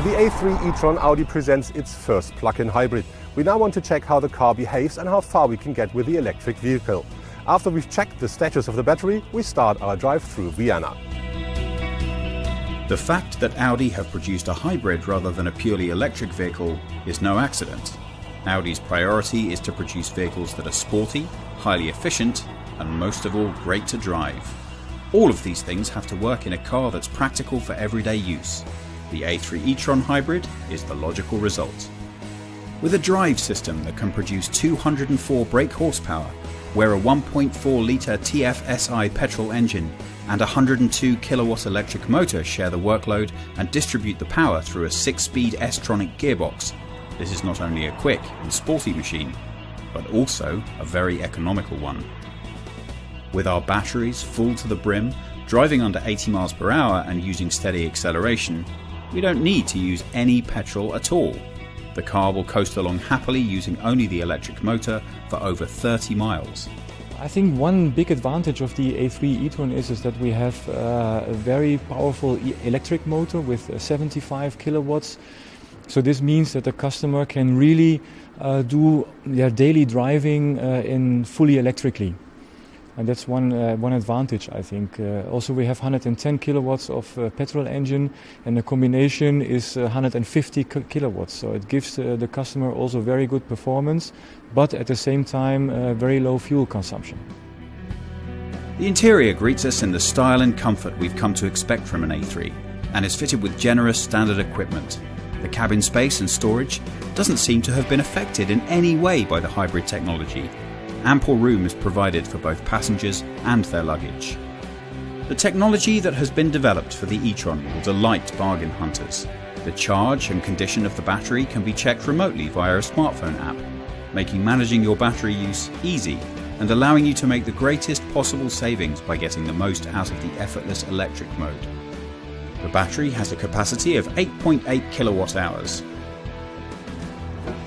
With the A3 e-tron, Audi presents its first plug-in hybrid. We now want to check how the car behaves and how far we can get with the electric vehicle. After we've checked the status of the battery, we start our drive through Vienna. The fact that Audi have produced a hybrid rather than a purely electric vehicle is no accident. Audi's priority is to produce vehicles that are sporty, highly efficient, and most of all, great to drive. All of these things have to work in a car that's practical for everyday use. The A3 e-tron hybrid is the logical result. With a drive system that can produce 204 brake horsepower, where a 1.4-litre TFSI petrol engine and a 102 kilowatt electric motor share the workload and distribute the power through a 6-speed S-tronic gearbox, this is not only a quick and sporty machine, but also a very economical one. With our batteries full to the brim, driving under 80 miles per hour and using steady acceleration, we don't need to use any petrol at all. The car will coast along happily using only the electric motor for over 30 miles. I think one big advantage of the A3 e-tron is that we have a very powerful electric motor with 75 kilowatts. So this means that the customer can really do their daily driving in fully electrically. And that's one advantage, I think. Also, we have 110 kilowatts of petrol engine, and the combination is 150 kilowatts. So it gives the customer also very good performance, but at the same time, very low fuel consumption. The interior greets us in the style and comfort we've come to expect from an A3, and is fitted with generous standard equipment. The cabin space and storage doesn't seem to have been affected in any way by the hybrid technology. Ample room is provided for both passengers and their luggage. The technology that has been developed for the e-tron will delight bargain hunters. The charge and condition of the battery can be checked remotely via a smartphone app, making managing your battery use easy and allowing you to make the greatest possible savings by getting the most out of the effortless electric mode. The battery has a capacity of 8.8 kilowatt hours.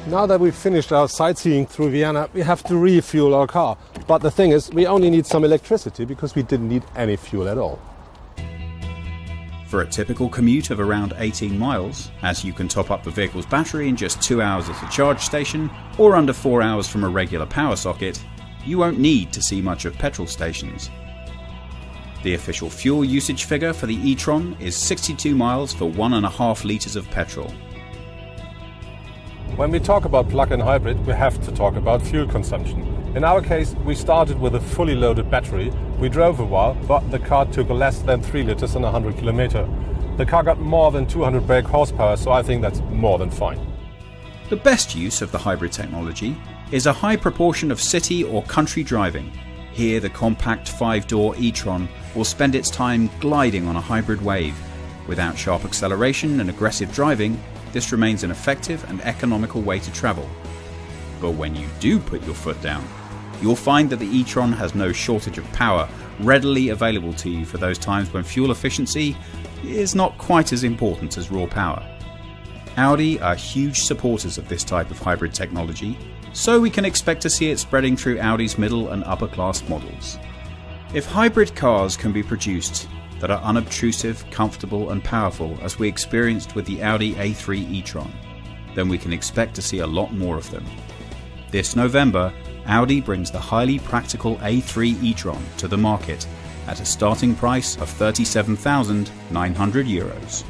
Now that we've finished our sightseeing through Vienna, we have to refuel our car. But the thing is, we only need some electricity because we didn't need any fuel at all. For a typical commute of around 18 miles, as you can top up the vehicle's battery in just 2 hours at a charge station or under 4 hours from a regular power socket, you won't need to see much of petrol stations. The official fuel usage figure for the e-tron is 62 miles for 1.5 litres of petrol. When we talk about plug-in hybrid, we have to talk about fuel consumption. In our case, we started with a fully loaded battery. We drove a while, but the car took less than 3 liters in 100 kilometers. The car got more than 200 brake horsepower, so I think that's more than fine. The best use of the hybrid technology is a high proportion of city or country driving. Here, the compact 5-door e-tron will spend its time gliding on a hybrid wave. Without sharp acceleration and aggressive driving, this remains an effective and economical way to travel. But when you do put your foot down, you'll find that the e-tron has no shortage of power readily available to you for those times when fuel efficiency is not quite as important as raw power. Audi are huge supporters of this type of hybrid technology, so we can expect to see it spreading through Audi's middle and upper class models. If hybrid cars can be produced that are unobtrusive, comfortable and powerful as we experienced with the Audi A3 e-tron, then we can expect to see a lot more of them. This November, Audi brings the highly practical A3 e-tron to the market at a starting price of €37,900.